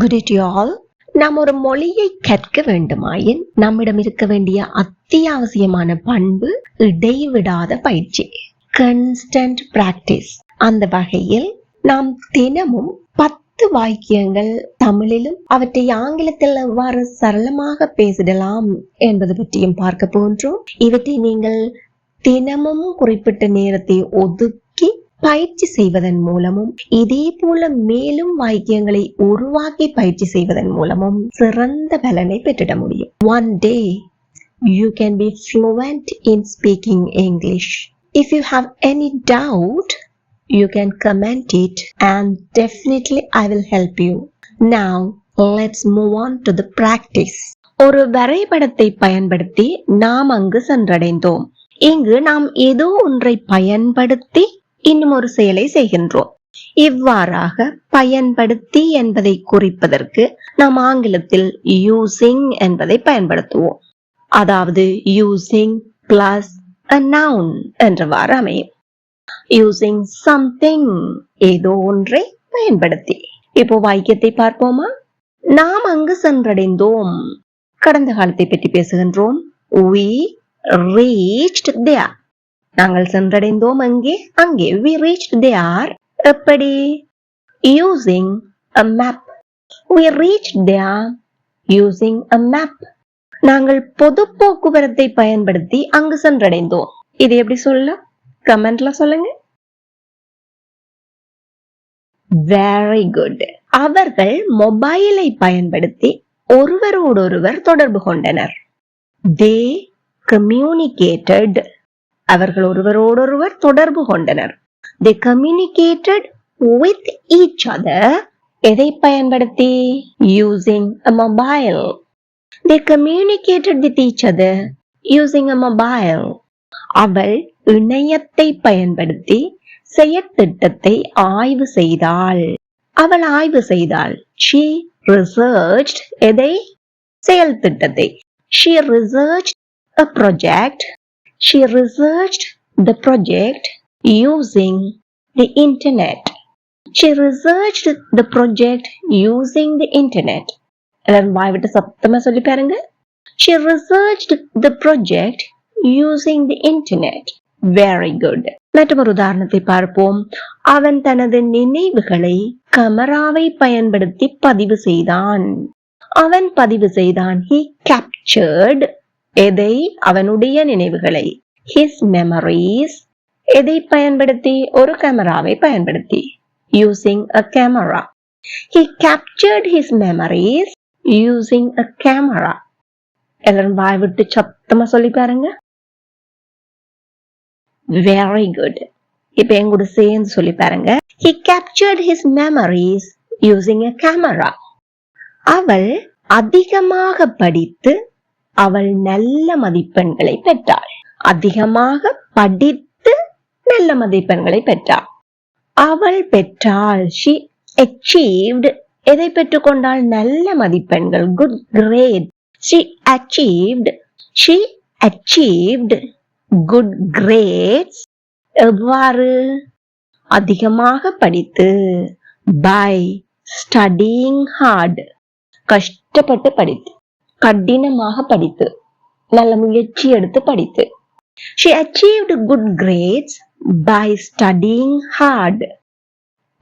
Good day to you all. நாம் ஒரு மொழியை கற்க வேண்டுமாயின் நம்மிடம் இருக்க வேண்டிய அத்தியாவசியமான பண்பு இடைவிடாத பயிற்சி, கன்ஸ்டன்ட் பிராக்டிஸ். அந்த வகையில் நாம் தினமும் 10 வாக்கியங்கள் தமிழிலும் அவற்றை ஆங்கிலத்தில் எவ்வாறு சரளமாக பேசிடலாம் என்பது பற்றியும் பார்க்க போன்றோம். இவற்றை நீங்கள் தினமும் குறிப்பிட்ட நேரத்தை ஒதுக்கி பயிற்சி செய்வதன் மூலமும், இதே போல மேலும் வாக்கியங்களை உருவாக்கி பயிற்சி செய்வதன் மூலமும் சிறந்த பலனை பெற்றிட முடியும். One day you can be fluent in speaking English. If you have any doubt, you can comment it and definitely I will help you. Now let's move on to the practice. ஒரு வரைபடத்தை பயன்படுத்தி நாம் அங்கு சென்றடைந்தோம். இங்கு நாம் ஏதோ ஒன்றை பயன்படுத்தி இன்னும் ஒரு செயலை செய்கின்றோம். இவ்வாறாக பயன்படுத்தி என்பதை குறிப்பதற்கு நாம் ஆங்கிலத்தில் யூசிங் என்பதை பயன்படுத்துவோம். அதாவது யூசிங் பிளஸ் a noun என்றவாறு அமையும். யூசிங் சம்திங், ஏதோ ஒன்றை பயன்படுத்தி. இப்போ வாக்கியத்தை பார்ப்போமா? நாம் அங்கு சென்றடைந்தோம். கடந்த காலத்தை பற்றி பேசுகின்றோம். We reached there. நாங்கள் சென்றடைந்தோம் அங்கே. We reached there. எப்படி? Using a map. We reached there using a map. நாங்கள் பொது போக்குவரத்தை பயன்படுத்தி அங்கு சென்றடைந்தோம். இது எப்படி சொல்ல? கமெண்ட்ல சொல்லுங்க. Very good. அவர்கள் மொபைலை பயன்படுத்தி ஒருவரோடொருவர் தொடர்பு கொண்டனர். They communicated. அவர்கள் ஒருவரோடொருவர் தொடர்பு கொண்டனர். They communicated with each other. எதை பயன்படுத்தி? Using a mobile. They communicated with each other using a mobile. அவள் இணையத்தை பயன்படுத்தி செயற்திட்டத்தை ஆய்வு செய்தாள். அவள் ஆய்வு செய்தாள். She researched. எதை? செயல்திட்டத்தை. She researched a project. She researched the project using the internet. She researched the project using the internet. எல்லாரும் வாய் விட்டு சத்தமா சொல்லி பாருங்க. She researched the project using the internet. Very good. மற்றொரு உதாரணத்தை பார்ப்போம். அவன் தனது நினைவுகளை கேமராவை பயன்படுத்தி பதிவு செய்தான். அவன் பதிவு செய்தான். He captured. எதை? அவனுடைய நினைவுகளை. His memories. எதை பயன்படுத்தி? ஒரு கேமராவை பயன்படுத்தி. Using a camera. He captured his memories using a camera. எல்லாரும் வாய் விட்டு சத்தமா சொல்லி பாருங்க. Very good. இப்ப எங்கூட சேர்ந்து சொல்லி பாருங்க. He captured his memories using a camera. அவள் அதிகமாக படித்து அவள் நல்ல மதிப்பெண்களை பெற்றாள். அதிகமாக படித்து நல்ல மதிப்பெண்களை பெற்றாள். அவள் பெற்றாள். She achieved. எதை பெற்றுக்கொண்டாள்? நல்ல மதிப்பெண்கள். Good grade. She achieved. She achieved good grades. எவ்வாறு? அதிகமாக படித்து. By studying hard. கஷ்டப்பட்டு படித்து, கடினமாக படித்து, நல்ல முயற்சி எடுத்து படித்து. She achieved good grades by studying hard.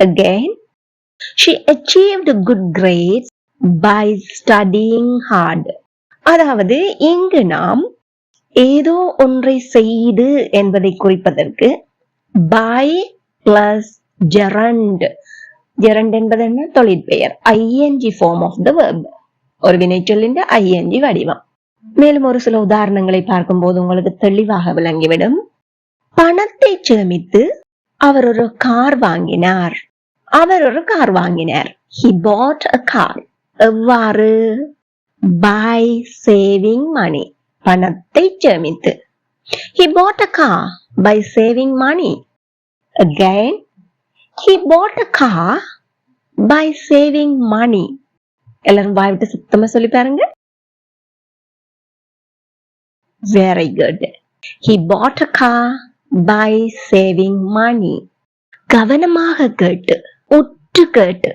Again, she achieved good grades by studying hard. அதாவது இங்கு நாம் ஏதோ ஒன்றை செய்து என்பதை குறிப்பதற்கு by plus gerund. gerund என்பது என்ன? தொழிற்பெயர். ing form of the verb. ஒரு வினைச்சொல்லின் ing வடிவம். மேலும் ஒரு சில உதாரணங்களை பார்க்கும்போது உங்களுக்கு தெளிவாக விளங்கிவிடும். பணத்தை சேமித்து அவர் ஒரு கார் வாங்கினார். அவர் ஒரு கார் வாங்கினார். He bought a car. எவ்வாறு? By saving money. பணத்தை சேமித்து. He bought a car by saving money. Again, he bought a car by saving money. எல்லாரும் வாய் விட்டு சுத்தமா சொல்லி பாருங்க. Very good. He bought a car by saving money. கவனமாக கேட்டு, உற்று கேட்டு,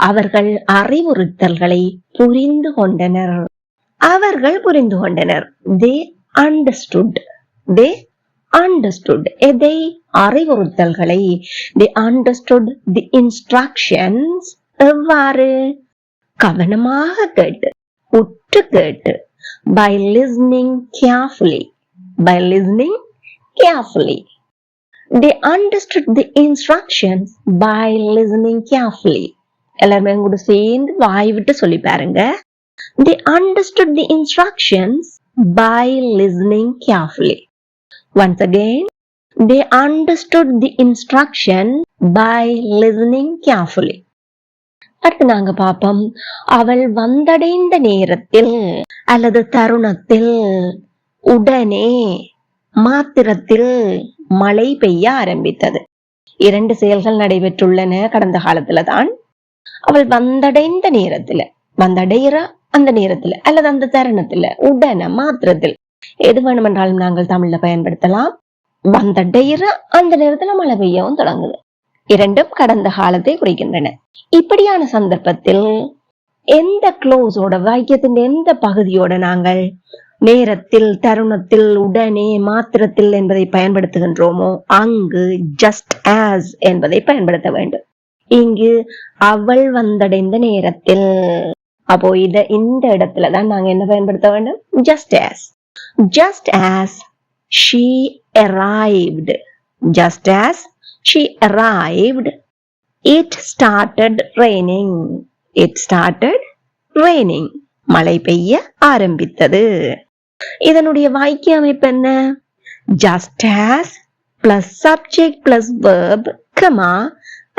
அவர்கள் அறிவுறுத்தல்களை புரிந்து கொண்டனர். அவர்கள் புரிந்து கொண்டனர். They understood. They understood. எதை? அறிவுறுத்தல்களை. They understood the instructions. எவ்வாறு? கவனமாக கேட்டு, உற்று கேட்டு. By listening carefully. By listening carefully. They understood the instructions by listening carefully. எல்லாருமே கூட சேர்ந்து வாய் விட்டு சொல்லி பாருங்க. They understood the instructions by listening carefully. Once again, they understood the instruction by listening carefully. அடுத்து நாங்க பாப்போம். அவள் வந்தடைந்த நேரத்தில் அல்லது தருணத்தில், உடனே, மாத்திரத்தில் மழை பெய்ய ஆரம்பித்தது. 2 செயல்கள் நடைபெற்றுள்ளன கடந்த காலத்துல தான். அவள் வந்தடைந்த நேரத்துல, வந்தடைகிற அந்த நேரத்துல அல்லது அந்த தருணத்துல, உடனே, மாத்திரத்தில், எது வேணுமென்றாலும் நாங்கள் தமிழ்ல பயன்படுத்தலாம். வந்தடைகிற அந்த நேரத்துல மழை பெய்யவும் தொடங்குது. 2ம் கடந்த காலத்தை குறிக்கின்றன. இப்படியான சந்தர்ப்பத்தில் எந்த க்ளோஸோட, வாக்கியத்தின் எந்த பகுதியோட நாங்கள் நேரத்தில், தருணத்தில், உடனே, மாத்திரத்தில் என்பதை பயன்படுத்துகின்றோமோ அங்கு just as என்பதை பயன்படுத்த வேண்டும். இங்கு அவள் வந்தடைந்த நேரத்தில், அப்போ இந்த இடத்துலதான் நாங்க என்ன பயன்படுத்த வேண்டும்? just as. Just as she arrived. Just as she arrived, it started raining. It started raining. மழை பெய்ய ஆரம்பித்தது. இதனுடைய வாக்கிய அமைப்பு என்ன? Just as plus subject plus verb, comma,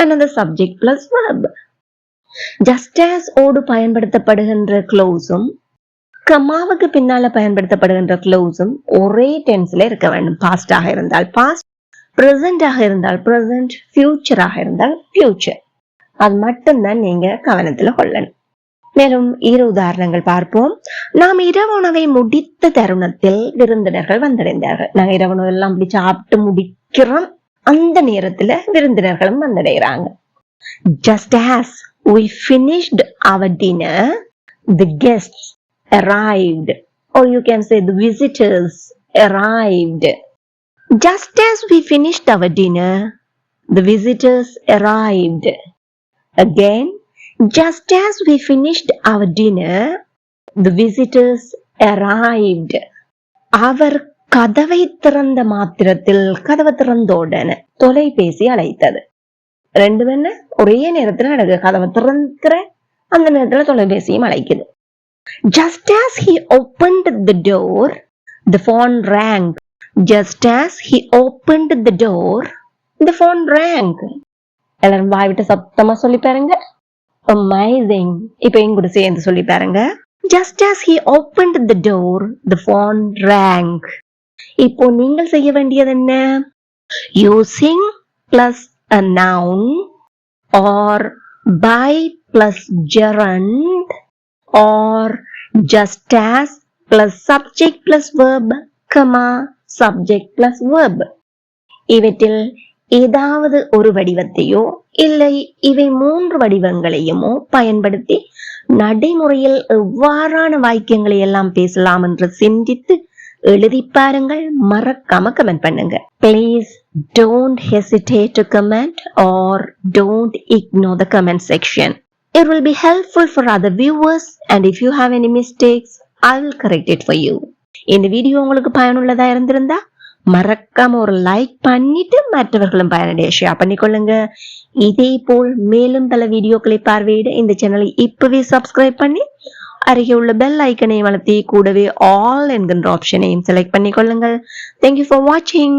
another subject plus verb. Just as ஓடு பயன்படுத்தப்படுகின்ற க்ளோஸும் கமாவுக்கு பின்னால பயன்படுத்தப்படுகின்ற க்ளோஸும் ஒரே டென்ஸ்ல இருக்க வேண்டும். பாஸ்டாக இருந்தால் பாஸ்ட், பிரசன்டாக இருந்தால் பிரசன்ட், ஃபியூச்சராக இருந்தால் ஃபியூச்சர். அது மட்டும்தான் நீங்க கவனத்துல கொள்ளணும். மேலும் 2 உதாரணங்கள் பார்ப்போம். நாம் இரவு உணவை முடித்த தருணத்தில் விருந்தினர்கள் வந்தடைந்தார்கள். நாங்க இரவு உணவு எல்லாம் அப்படி சாப்பிட்டு முடிக்கிறோம், அந்த நேரத்துல விருந்தினர்களும் வந்தடைகிறாங்க. Just as we finished our dinner, the guests arrived. Or you can say the visitors arrived. Just as we finished our dinner, the visitors arrived. Again, just as we finished our dinner, the visitors arrived. அவர் கதவை திறந்த மாத்திரத்தில், கதவை திறந்த உடனே தொலைபேசி அழைத்தது. 2 என்ன ஒரே நேரத்துல நடக்குது. கதவை திறக்கிற அந்த நேரத்துல தொலைபேசியும் அழைக்குது. Just as he opened the door, the phone rang. Just as he opened the door, the phone rang. எல்லாரும் வாய் விட்டு சத்தமா சொல்லி பாருங்க. Amazing. இப்ப என் கூட சேர்ந்து சொல்லி பாருங்க. Just as he opened the door, the phone rang. இப்போ நீங்கள் செய்ய வேண்டியது என்ன? Using plus a noun or by plus gerund or just as plus subject plus verb, comma, subject plus verb. இவற்றில் ஏதாவது ஒரு வடிவத்தையோ இல்லை இவை 3 வடிவங்களையுமோ பயன்படுத்தி நடைமுறையில் எவ்வாறான வாக்கியங்களை எல்லாம் பேசலாம் என்று சிந்தித்து எழுதி பாருங்கள். மறக்காம கமெண்ட் பண்ணுங்க. Please don't hesitate to comment or don't ignore the comment section. It will be helpful for other viewers, and if you have any mistakes, I will correct it for you. இந்த video உங்களுக்கு பயனுள்ளதா இருந்திருந்தா மறக்காம ஒரு like பண்ணிட்டு மற்றவர்களும் பயனடைய share பண்ணிக்கொள்ளுங்க. இதே போல் மேலும் பல வீடியோக்களை பார்வையிட இந்த சேனலை இப்பவே சப்ஸ்கிரைப் பண்ணி அருகே உள்ள பெல் ஐக்கனை வளர்த்தி கூடவே ஆல் என்கின்ற ஆப்ஷனையும் select பண்ணிக்கொள்ளுங்கள். Thank you for watching.